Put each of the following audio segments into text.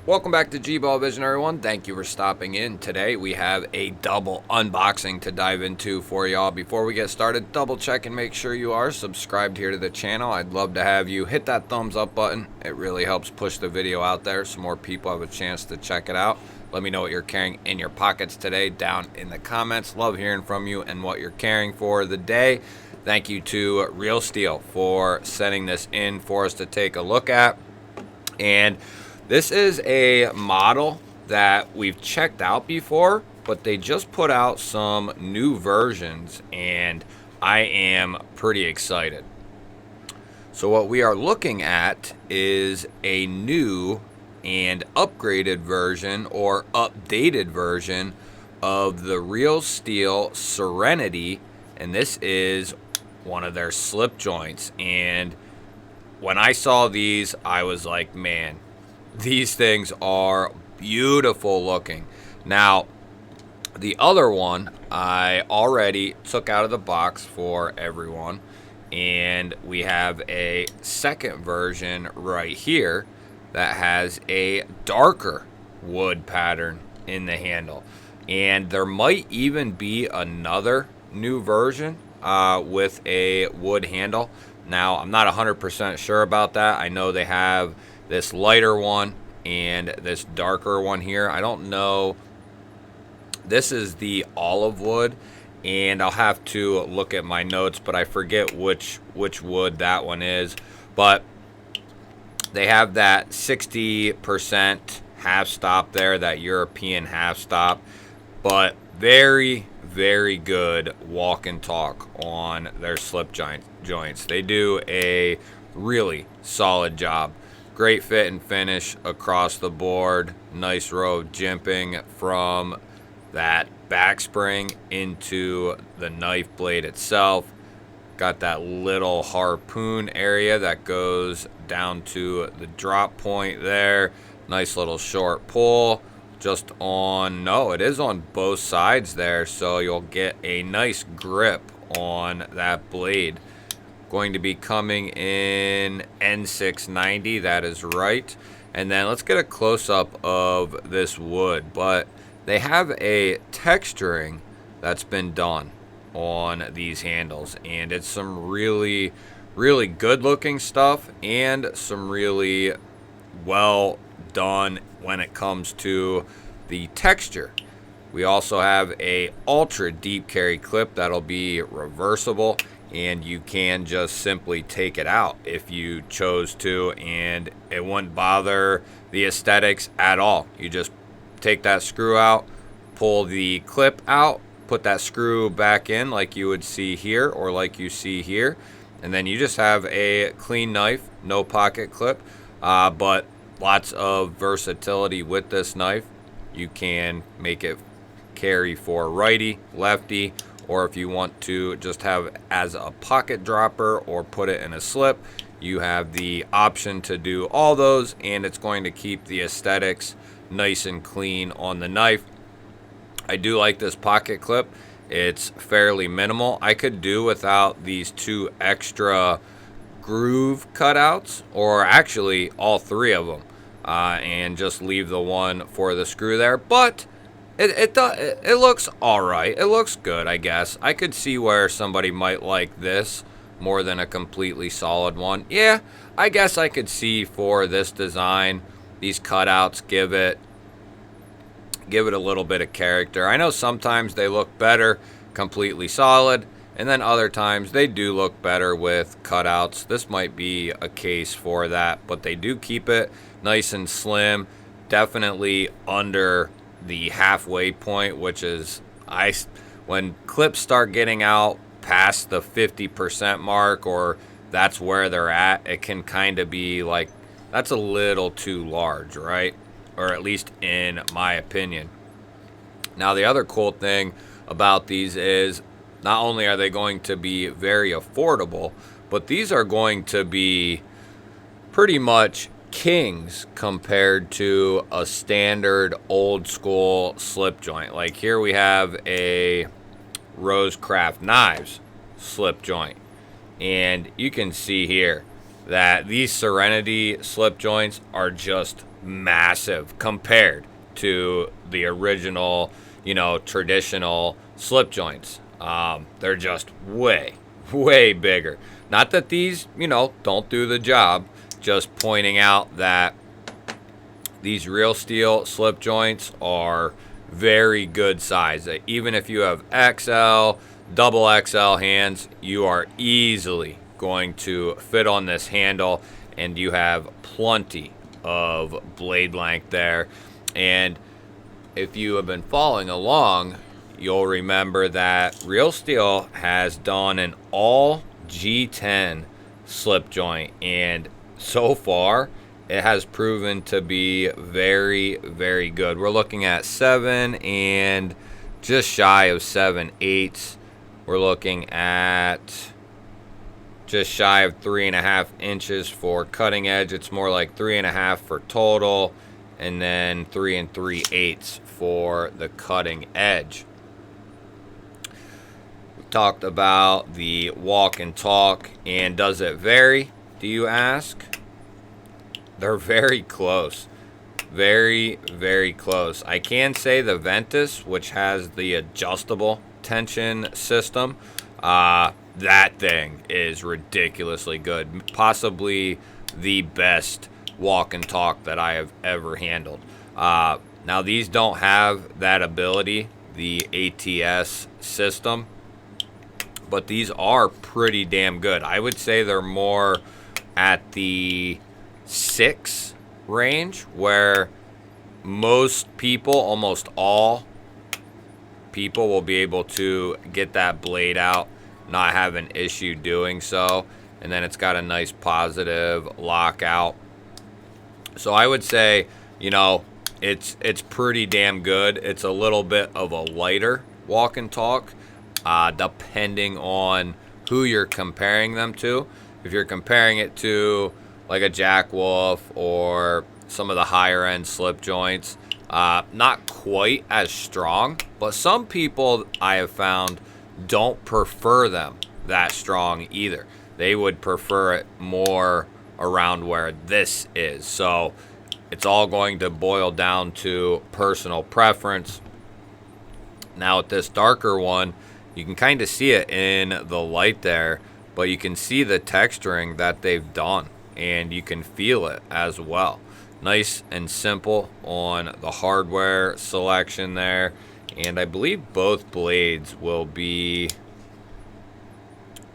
Welcome back to G-Ball Vision, everyone. Thank you for stopping in. Today we have a double unboxing to dive into for y'all. Before we get started, double check and make sure you are subscribed here to the channel. I'd love to have you hit that thumbs up button. It really helps push the video out there so more people have a chance to check it out. Let me know what you're carrying in your pockets today down in the comments. Love hearing from you and what you're carrying for the day. Thank you to Real Steel for sending this in for us to take a look at. And this is a model that we've checked out before, but they just put out some new versions and I am pretty excited. So what we are looking at is a new and upgraded version or updated version of the Real Steel Serenity, and this is one of their slip joints. And when I saw these, I was like, man, these things are beautiful looking. Now, the other one I already took out of the box for everyone, and we have a second version right here that has a darker wood pattern in the handle. And there might even be another new version with a wood handle. Now, I'm not 100% sure about that. I know they have this lighter one and this darker one here. I don't know. This is the olive wood, and I'll have to look at my notes, but I forget which wood that one is. But they have that 60% half stop there, that European half stop, but very, very good walk and talk on their slip joints. They do a really solid job. Great fit and finish across the board. Nice row of jimping from that back spring into the knife blade itself. Got that little harpoon area that goes down to the drop point there. Nice little short pull. Just on, no, it is on both sides there, so you'll get a nice grip on that blade. Going to be coming in N690, that is right. And then let's get a close-up of this wood. But they have a texturing that's been done on these handles, and it's some really, really good looking stuff and some really well done when it comes to the texture. We also have a ultra deep carry clip that'll be reversible, and you can just simply take it out if you chose to, and it wouldn't bother the aesthetics at all. You just take that screw out, pull the clip out, put that screw back in like you would see here or like you see here, and then you just have a clean knife, no pocket clip, but lots of versatility with this knife. You can make it carry for righty, lefty, or if you want to just have it as a pocket dropper or put it in a slip, you have the option to do all those, and it's going to keep the aesthetics nice and clean on the knife. I do like this pocket clip. It's fairly minimal. I could do without these two extra groove cutouts, or actually all three of them, and just leave the one for the screw there. But it looks all right. It looks good, I guess. I could see where somebody might like this more than a completely solid one. Yeah, I guess I could see for this design, these cutouts give it a little bit of character. I know sometimes they look better completely solid, and then other times they do look better with cutouts. This might be a case for that, but they do keep it nice and slim, definitely under the halfway point, which is when clips start getting out past the 50% mark, or that's where they're at, it can kind of be like, that's a little too large, right? Or at least in my opinion. Now, the other cool thing about these is not only are they going to be very affordable, but these are going to be pretty much kings compared to a standard old school slip joint. Like here we have a Rosecraft Knives slip joint, and you can see here that these Serenity slip joints are just massive compared to the original, traditional slip joints. They're just way bigger. Not that these, don't do the job, just pointing out that these Real Steel slip joints are very good size. Even if you have XL, double XL hands, you are easily going to fit on this handle, and you have plenty of blade length there. And if you have been following along, you'll remember that Real Steel has done an all G10 slip joint, and so far it has proven to be very good. We're looking at 7 and just shy of 7/8. We're looking at just shy of 3.5 inches for cutting edge. It's more like 3.5 for total, and then 3 3/8 for the cutting edge. We talked about the walk and talk, and does it vary, do you ask? They're very close. Very close. I can say the Ventus, which has the adjustable tension system, that thing is ridiculously good. Possibly the best walk and talk that I have ever handled. Now, these don't have that ability, the ATS system, but these are pretty damn good. I would say they're more at the 6 range, where most people, almost all people, will be able to get that blade out, not have an issue doing so. And then it's got a nice positive lockout. So I would say, it's pretty damn good. It's a little bit of a lighter walk and talk, depending on who you're comparing them to. If you're comparing it to like a Jack Wolf or some of the higher end slip joints, not quite as strong, but some people I have found don't prefer them that strong either. They would prefer it more around where this is. So it's all going to boil down to personal preference. Now with this darker one, you can kind of see it in the light there, but you can see the texturing that they've done, and you can feel it as well. Nice and simple on the hardware selection there. And I believe both blades will be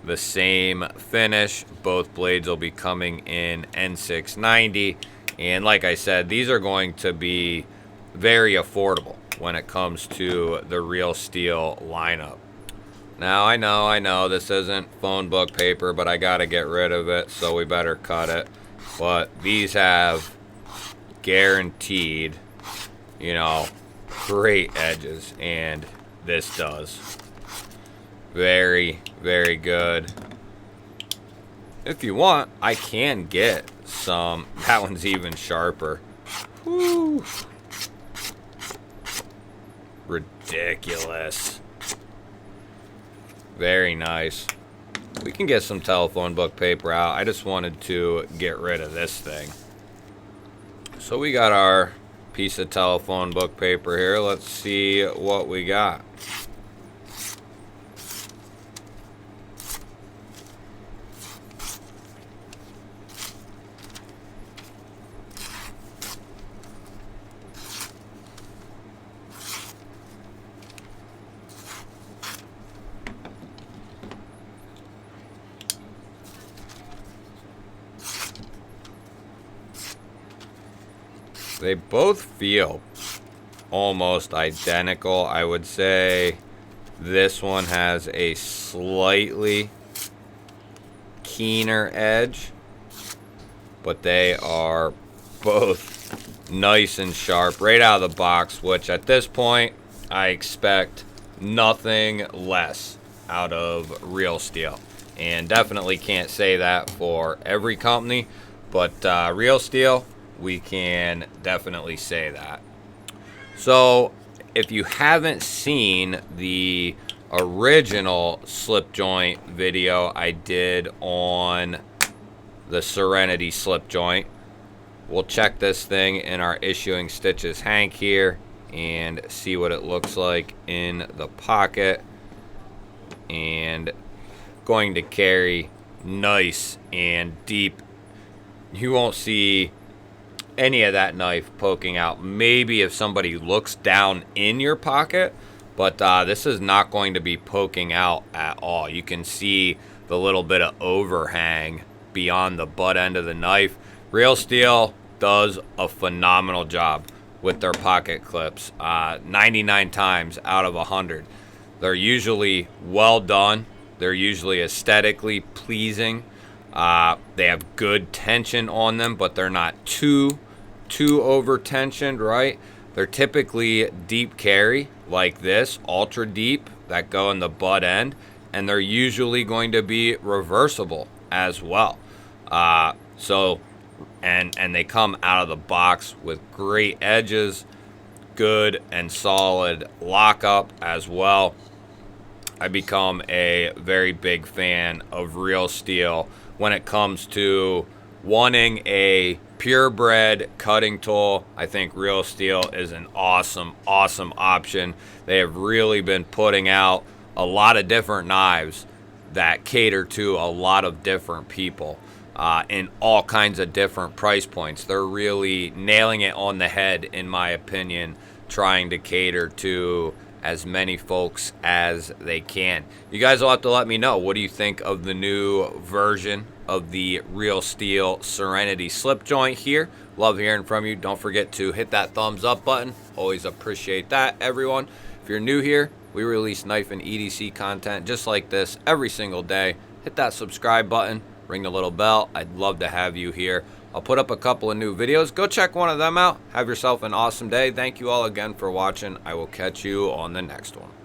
the same finish. Both blades will be coming in N690. And like I said, these are going to be very affordable when it comes to the Real Steel lineup. Now, I know this isn't phone book paper, but I got to get rid of it, so we better cut it. But these have guaranteed, great edges, and this does. Very good. If you want, I can get some. That one's even sharper. Whew. Ridiculous. Very nice. We can get some telephone book paper out. I just wanted to get rid of this thing. So we got our piece of telephone book paper here. Let's see what we got. They both feel almost identical. I would say this one has a slightly keener edge, but they are both nice and sharp right out of the box, which at this point I expect nothing less out of Real Steel. And definitely can't say that for every company, but Real Steel, we can definitely say that. So if you haven't seen the original slip joint video I did on the Serenity slip joint. We'll check this thing in our Issuing Stitches hank here and see what it looks like in the pocket. And going to carry nice and deep. You won't see any of that knife poking out. Maybe if somebody looks down in your pocket, but this is not going to be poking out at all. You can see the little bit of overhang beyond the butt end of the knife. Real Steel does a phenomenal job with their pocket clips. 99 times out of 100. They're usually well done. They're usually aesthetically pleasing. They have good tension on them, but they're not too over tensioned, right? They're typically deep carry like this, ultra deep, that go in the butt end, and they're usually going to be reversible as well. And they come out of the box with great edges, good and solid lockup as well. I become a very big fan of Real Steel when it comes to wanting a purebred cutting tool. I think Real Steel is an awesome option. They have really been putting out a lot of different knives that cater to a lot of different people in all kinds of different price points. They're really nailing it on the head, in my opinion, trying to cater to as many folks as they can. You guys will have to let me know, what do you think of the new version of the Real Steel Serenity slip joint here? Love hearing from you. Don't forget to hit that thumbs up button. Always appreciate that, everyone. If you're new here, we release knife and EDC content just like this every single day. Hit that subscribe button, ring the little bell. I'd love to have you here. I'll put up a couple of new videos. Go check one of them out. Have yourself an awesome day. Thank you all again for watching. I will catch you on the next one.